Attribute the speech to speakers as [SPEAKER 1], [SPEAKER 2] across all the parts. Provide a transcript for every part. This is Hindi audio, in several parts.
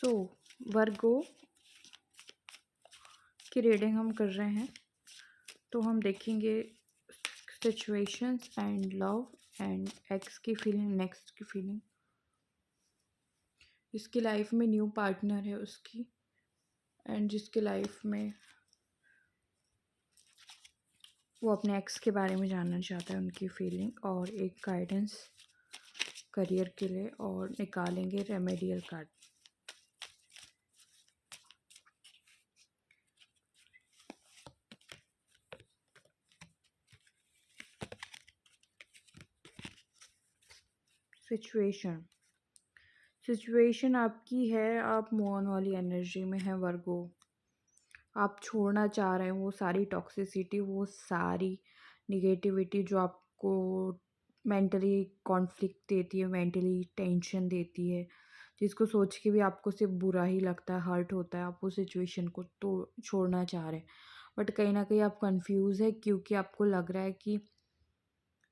[SPEAKER 1] सो वर्गो की रीडिंग हम कर रहे हैं, तो हम देखेंगे situations and love and x की फीलिंग, नेक्स्ट की फीलिंग, जिसकी लाइफ में न्यू पार्टनर है उसकी, एंड जिसके लाइफ में वो अपने एक्स के बारे में जानना चाहता है, उनकी फीलिंग, और एक गाइडेंस करियर के लिए, और निकालेंगे रेमेडियल कार्ड। सिचुएशन आपकी है, आप मूव वाली एनर्जी में है वर्गो। आप छोड़ना चाह रहे हैं वो सारी टॉक्सिसिटी, वो सारी निगेटिविटी जो आपको मेंटली कॉन्फ्लिक्ट देती है, मेंटली टेंशन देती है, जिसको सोच के भी आपको सिर्फ बुरा ही लगता है, हर्ट होता है। आप उस सिचुएशन को तो छोड़ना चाह रहे हैं, बट कहीं ना कहीं आप कंफ्यूज है, क्योंकि आपको लग रहा है कि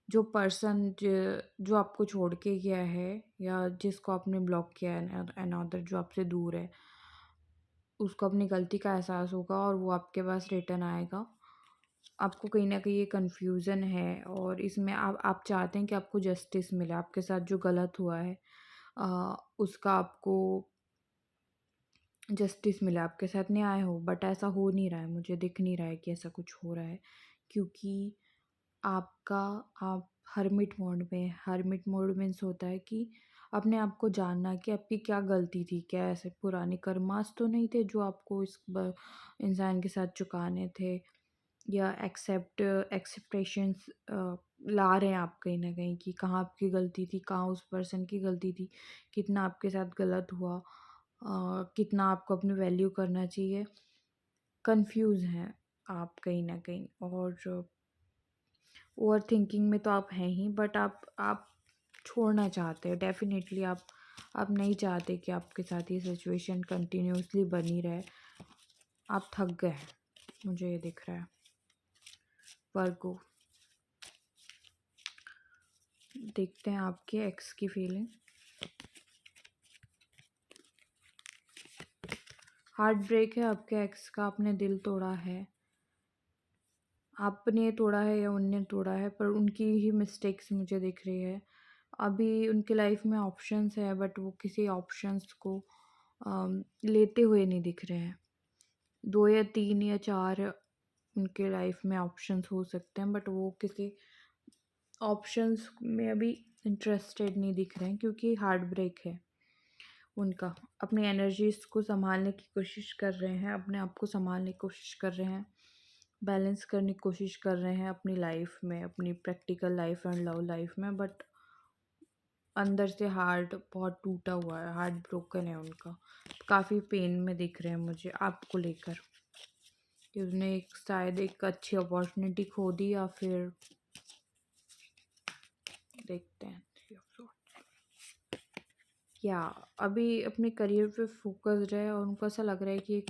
[SPEAKER 1] जो पर्सन जो आपको छोड़ के गया है, या जिसको आपने ब्लॉक किया है, अनदर जो आपसे दूर है, उसको अपनी गलती का एहसास होगा और वो आपके पास रिटर्न आएगा। आपको कहीं न कहीं ये कन्फ्यूज़न है, और इसमें आप चाहते हैं कि आपको जस्टिस मिले, आपके साथ जो गलत हुआ है उसका आपको जस्टिस मिले, आपके साथ न्याय हो, बट ऐसा हो नहीं रहा है, मुझे दिख नहीं रहा है कि ऐसा कुछ हो रहा है, क्योंकि आप हर्मिट मोड मीन्स होता है कि अपने आप को जानना कि आपकी क्या गलती थी, क्या ऐसे पुराने कर्मास तो नहीं थे जो आपको इस इंसान के साथ चुकाने थे, या एक्सेप्टेशंस ला रहे हैं आप कहीं ना कहीं कि कहाँ आपकी गलती थी, कहाँ उस पर्सन की गलती थी, कितना आपके साथ गलत हुआ, कितना आपको अपनी वैल्यू करना चाहिए। कंफ्यूज हैं आप कहीं ना कहीं, और ओवर थिंकिंग में तो आप हैं ही, बट आप छोड़ना चाहते हैं डेफिनेटली। आप नहीं चाहते कि आपके साथ ये सिचुएशन कंटिन्यूसली बनी रहे। आप थक गए हैं, मुझे ये दिख रहा है वर्गो। देखते हैं आपके एक्स की फीलिंग। हार्ट ब्रेक है आपके एक्स का, आपने दिल तोड़ा है, आपने तोड़ा है या उनने तोड़ा है, पर उनकी ही मिस्टेक्स मुझे दिख रही है। अभी उनके लाइफ में ऑप्शंस है, बट वो किसी ऑप्शंस को लेते हुए नहीं दिख रहे हैं। 2 या 3 या 4 उनके लाइफ में ऑप्शंस हो सकते हैं, बट वो किसी ऑप्शंस में अभी इंटरेस्टेड नहीं दिख रहे हैं, क्योंकि हार्ट ब्रेक है उनका। अपनी एनर्जीज को संभालने की कोशिश कर रहे हैं, अपने आप को संभालने की कोशिश कर रहे हैं, बैलेंस करने की कोशिश कर रहे हैं अपनी लाइफ में, अपनी practical life and love life में, बट अंदर से हार्ट बहुत टूटा हुआ है, हार्ट ब्रोकन है उनका। काफ़ी पेन में दिख रहे हैं मुझे आपको लेकर, कि उसने शायद एक अच्छी अपॉर्चुनिटी खो दी, या फिर देखते हैं या अभी अपने करियर पे फोकस्ड है, और उनको ऐसा लग रहा है कि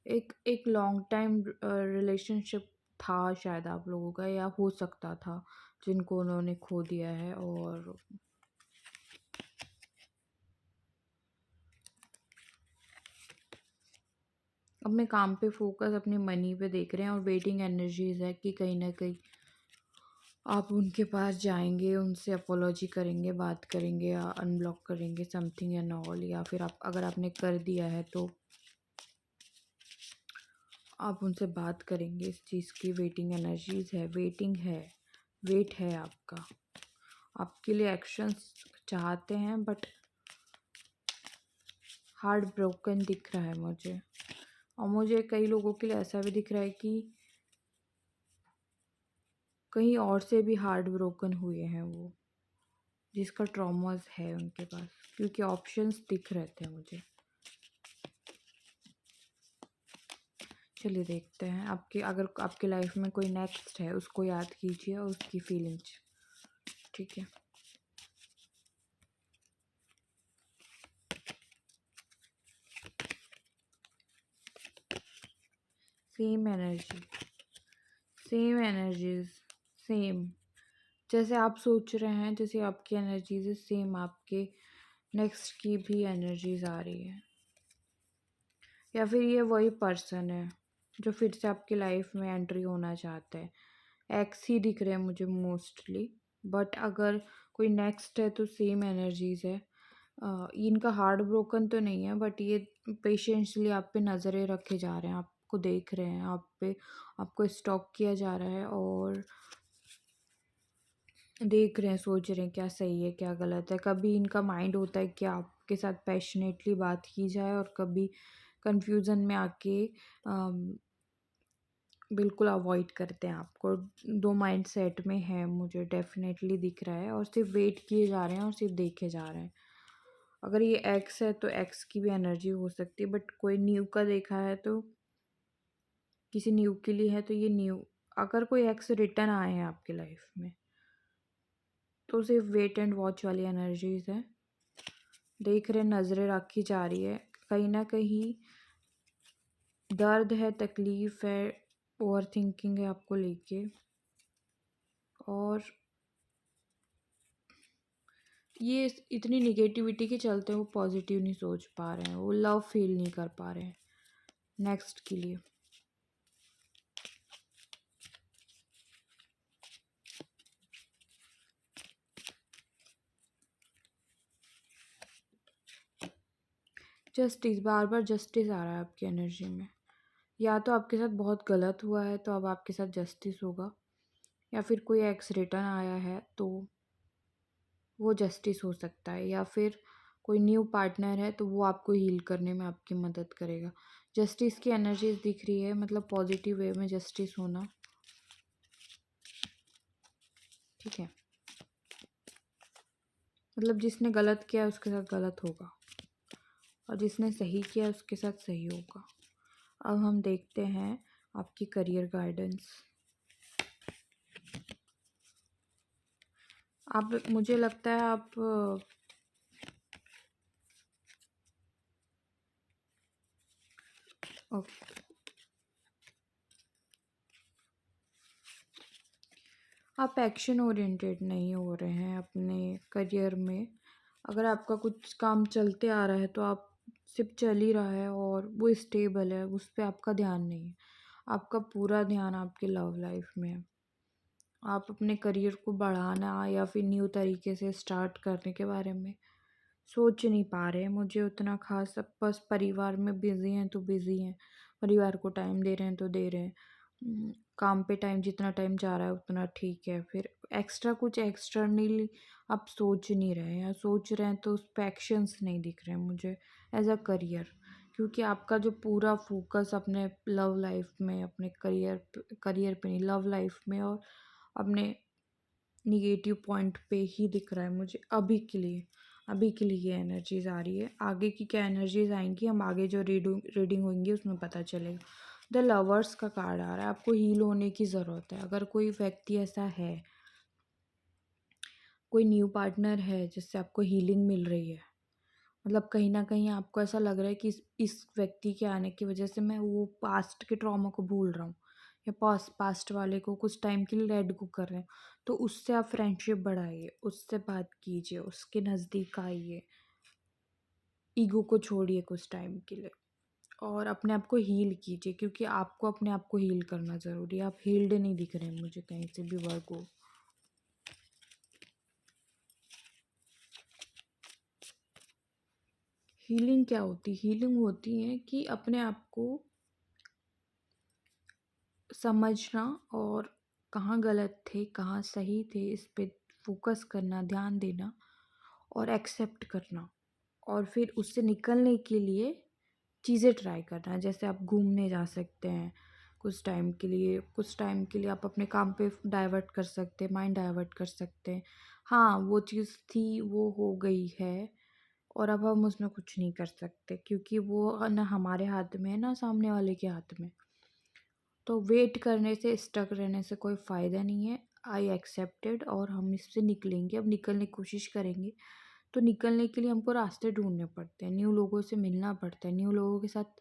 [SPEAKER 1] एक लॉन्ग टाइम रिलेशनशिप था शायद आप लोगों का, या हो सकता था, जिनको उन्होंने खो दिया है। और अपने काम पे फोकस, अपने मनी पे देख रहे हैं, और वेटिंग एनर्जीज है कि कहीं ना कहीं आप उनके पास जाएंगे, उनसे अपोलॉजी करेंगे, बात करेंगे, या अनब्लॉक करेंगे समथिंग एंड ऑल, या फिर आप अगर आपने कर दिया है तो आप उनसे बात करेंगे। इस चीज़ की वेटिंग एनर्जीज है, वेट है आपका, आपके लिए एक्शंस चाहते हैं, बट हार्ट ब्रोकन दिख रहा है मुझे। और मुझे कई लोगों के लिए ऐसा भी दिख रहा है कि कहीं और से भी हार्ट ब्रोकन हुए हैं वो, जिसका ट्रॉमास है उनके पास, क्योंकि ऑप्शंस दिख रहे थे मुझे। चलिए देखते हैं आपके, अगर आपके लाइफ में कोई नेक्स्ट है उसको याद कीजिए, और उसकी फीलिंग्स, ठीक है। Same energy, same energies, same जैसे आप सोच रहे हैं, जैसे आपकी एनर्जीज है, सेम आपके नेक्स्ट की भी एनर्जीज आ रही है। या फिर ये वही पर्सन है जो फिर से आपकी लाइफ में एंट्री होना चाहते हैं। एक्स ही दिख रहे हैं मुझे मोस्टली, बट अगर कोई नेक्स्ट है तो सेम एनर्जीज है। इनका हार्ट ब्रोकन तो नहीं है, बट ये पेशेंसली आप पे नज़रें रखे जा रहे हैं, आपको देख रहे हैं, आप पे आपको स्टॉक किया जा रहा है और देख रहे हैं, सोच रहे हैं क्या सही है क्या गलत है। कभी इनका माइंड होता है कि आपके साथ पैशनेटली बात की जाए, और कभी कंफ्यूजन में आके बिल्कुल अवॉइड करते हैं आपको। दो माइंड सेट में है, मुझे डेफिनेटली दिख रहा है, और सिर्फ वेट किए जा रहे हैं और सिर्फ देखे जा रहे हैं। अगर ये एक्स है तो एक्स की भी एनर्जी हो सकती है, बट कोई न्यू का देखा है तो किसी न्यू के लिए है तो ये न्यू। अगर कोई एक्स रिटर्न आए हैं आपकी लाइफ में तो सिर्फ वेट एंड वॉच वाली एनर्जीज है। देख रहे, नज़रें रखी जा रही है, कहीं ना कहीं दर्द है, तकलीफ़ है, ओवर थिंकिंग है आपको लेके, और ये इतनी निगेटिविटी के चलते वो पॉजिटिव नहीं सोच पा रहे हैं, वो लव फील नहीं कर पा रहे हैं नेक्स्ट के लिए। जस्टिस, बार बार जस्टिस आ रहा है आपकी एनर्जी में। या तो आपके साथ बहुत गलत हुआ है तो अब आपके साथ जस्टिस होगा, या फिर कोई एक्स रिटर्न आया है तो वो जस्टिस हो सकता है, या फिर कोई न्यू पार्टनर है तो वो आपको हील करने में आपकी मदद करेगा। जस्टिस की एनर्जीज दिख रही है, मतलब पॉजिटिव वे में जस्टिस होना। ठीक है, मतलब जिसने गलत किया उसके साथ गलत होगा, और जिसने सही किया उसके साथ सही होगा। अब हम देखते हैं आपकी करियर गाइडेंस। आप, मुझे लगता है आप ओके, आप एक्शन ओरिएंटेड नहीं हो रहे हैं अपने करियर में। अगर आपका कुछ काम चलते आ रहा है तो आप सिर्फ चल ही रहा है और वो स्टेबल है, उस पर आपका ध्यान नहीं है। आपका पूरा ध्यान आपके लव लाइफ में है। आप अपने करियर को बढ़ाना या फिर न्यू तरीके से स्टार्ट करने के बारे में सोच नहीं पा रहे हैं। मुझे उतना खास, अब बस परिवार में बिज़ी हैं तो बिज़ी हैं, परिवार को टाइम दे रहे हैं तो दे रहे हैं। काम पे टाइम, जितना टाइम जा रहा है उतना ठीक है। फिर एक्स्ट्रा कुछ एक्सटर्नली आप सोच नहीं रहे हैं, या सोच रहे हैं तो उस पर एक्शंस नहीं दिख रहे हैं मुझे एज अ करियर। क्योंकि आपका जो पूरा फोकस अपने लव लाइफ में, अपने करियर पे नहीं, लव लाइफ में और अपने निगेटिव पॉइंट पे ही दिख रहा है मुझे अभी के लिए। अभी के लिए ये एनर्जीज आ रही है, आगे की क्या एनर्जीज आएंगी हम आगे जो रीडिंग होंगी उसमें पता चलेगा। द लवर्स का कार्ड आ रहा है, आपको हील होने की ज़रूरत है। अगर कोई व्यक्ति ऐसा है, कोई न्यू पार्टनर है जिससे आपको हीलिंग मिल रही है, मतलब कहीं ना कहीं आपको ऐसा लग रहा है कि इस व्यक्ति के आने की वजह से मैं वो पास्ट के ट्रॉमा को भूल रहा हूँ, या पास्ट वाले को कुछ टाइम के लिए लेट गो कर रहे हैं, तो उससे आप फ्रेंडशिप बढ़ाइए, उससे बात कीजिए, उसके नज़दीक आइए, ईगो को छोड़िए कुछ टाइम के लिए, और अपने आप को हील कीजिए। क्योंकि आपको अपने आप को हील करना ज़रूरी है। आप हील्ड नहीं दिख रहे हैं मुझे कहीं से भी, वर्क हो। हीलिंग क्या होती है? हीलिंग होती है कि अपने आप को समझना, और कहाँ गलत थे कहाँ सही थे इस पे फोकस करना, ध्यान देना, और एक्सेप्ट करना, और फिर उससे निकलने के लिए चीज़ें ट्राई करना। जैसे आप घूमने जा सकते हैं कुछ टाइम के लिए, कुछ टाइम के लिए आप अपने काम पे डाइवर्ट कर सकते हैं, माइंड डाइवर्ट कर सकते हैं। हाँ, वो चीज़ थी, वो हो गई है, और अब हम उसमें कुछ नहीं कर सकते, क्योंकि वो ना हमारे हाथ में है ना सामने वाले के हाथ में। तो वेट करने से, स्टक रहने से कोई फ़ायदा नहीं है। आई एक्सेप्टेड, और हम इससे निकलेंगे, अब निकलने की कोशिश करेंगे। तो निकलने के लिए हमको रास्ते ढूंढने पड़ते हैं, न्यू लोगों से मिलना पड़ता है, न्यू लोगों के साथ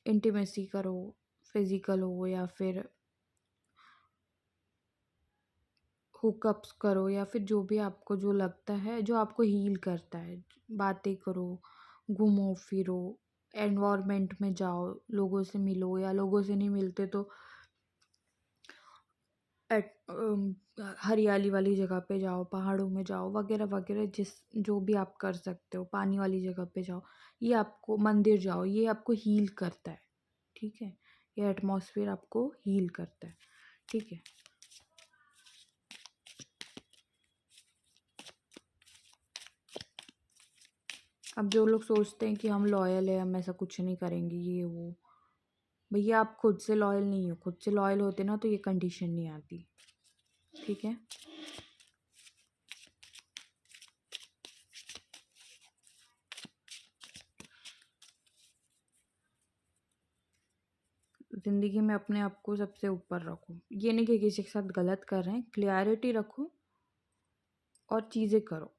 [SPEAKER 1] इंटीमेसी करो, फिजिकल हो या फिर हुकअप्स करो, या फिर जो भी आपको जो लगता है, जो आपको हील करता है। बातें करो, घूमो फिरो, एनवायरनमेंट में जाओ, लोगों से मिलो, या लोगों से नहीं मिलते तो हरियाली वाली जगह पे जाओ, पहाड़ों में जाओ, वगैरह वगैरह, जो भी आप कर सकते हो, पानी वाली जगह पे जाओ, ये आपको मंदिर जाओ, ये आपको हील करता है। ठीक है, ये एटमॉस्फेयर आपको हील करता है। ठीक है, अब जो लोग सोचते हैं कि हम लॉयल है, हम ऐसा कुछ नहीं करेंगे, ये वो, भैया आप खुद से लॉयल नहीं हो। खुद से लॉयल होते ना तो ये कंडीशन नहीं आती। ठीक है, ज़िंदगी में अपने आप को सबसे ऊपर रखो। ये नहीं कि किसी के साथ गलत कर रहे हैं, क्लियरिटी रखो और चीज़ें करो।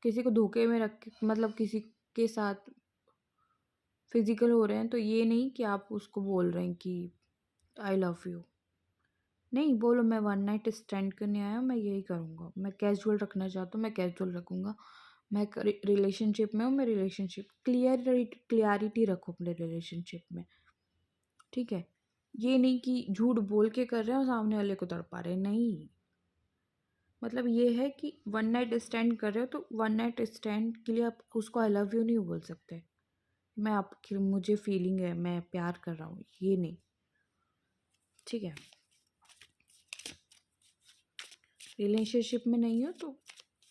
[SPEAKER 1] किसी को धोखे में रख के, मतलब किसी के साथ फिजिकल हो रहे हैं तो ये नहीं कि आप उसको बोल रहे हैं कि आई लव यू। नहीं, बोलो मैं वन नाइट स्टैंड करने आया हूँ, मैं यही करूँगा। मैं कैजुअल रखना चाहता हूँ, मैं कैजुअल रखूँगा। मैं रिलेशनशिप में हूँ, मैं रिलेशनशिप क्लियरिटी रखो अपने रिलेशनशिप में। ठीक है, ये नहीं कि झूठ बोल के कर रहे हैं और सामने वाले को तड़पा रहे हैं। नहीं, मतलब ये है कि वन नाइट स्टैंड कर रहे हो तो वन नाइट स्टैंड के लिए आप उसको आई लव यू नहीं बोल सकते। मैं आपकी, मुझे फीलिंग है, मैं प्यार कर रहा हूँ, ये नहीं। ठीक है, रिलेशनशिप में नहीं हो तो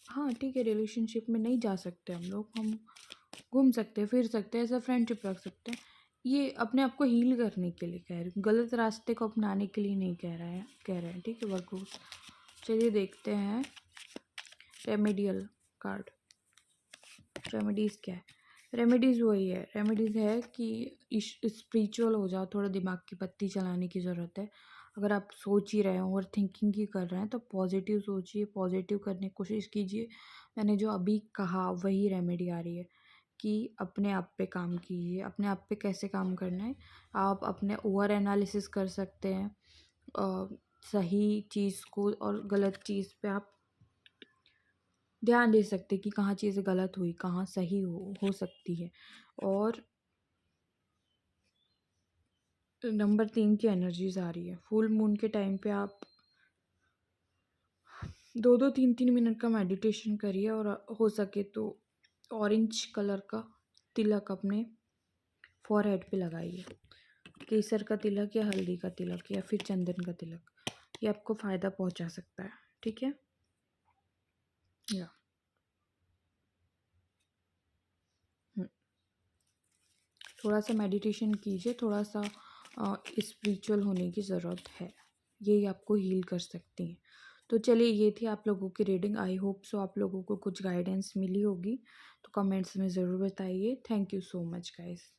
[SPEAKER 1] हाँ ठीक है, रिलेशनशिप में नहीं जा सकते हम लोग, हम घूम सकते हैं, फिर सकते हैं, ऐसा फ्रेंडशिप रख सकते हैं। ये अपने आप को हील करने के लिए कह रहे हैं, गलत रास्ते को अपनाने के लिए नहीं कह रहे हैं। ठीक है वर्कआउट, चलिए देखते हैं रेमेडियल कार्ड। रेमेडीज़ क्या है? रेमेडीज़ वही है, रेमेडीज़ है कि स्पिरिचुअल हो जाओ, थोड़ा दिमाग की बत्ती चलाने की ज़रूरत है। अगर आप सोच ही रहे हो, ओवर थिंकिंग ही कर रहे हैं, तो पॉजिटिव सोचिए, पॉजिटिव करने की कोशिश कीजिए। मैंने जो अभी कहा वही रेमेडी आ रही है कि अपने आप पे काम कीजिए। अपने आप पे कैसे काम करना है? आप अपने ओवर एनालिसिस कर सकते हैं। सही चीज़ को और गलत चीज़ पे आप ध्यान दे सकते कि कहाँ चीज़ें गलत हुई, कहाँ सही हो सकती है। और नंबर 3 की एनर्जीज आ रही है। फुल मून के टाइम पे आप 2-2 3-3 मिनट का मेडिटेशन करिए और हो सके तो ऑरेंज कलर का तिलक अपने फॉरहेड पे लगाइए। केसर का तिलक या हल्दी का तिलक या फिर चंदन का तिलक, ये आपको फ़ायदा पहुंचा सकता है। ठीक है, या थोड़ा सा मेडिटेशन कीजिए, थोड़ा सा स्पिरिचुअल होने की ज़रूरत है, यही आपको हील कर सकती हैं। तो चलिए, ये थी आप लोगों की रीडिंग। आई होप सो आप लोगों को कुछ गाइडेंस मिली होगी, तो कमेंट्स में ज़रूर बताइए। Thank you so much guys.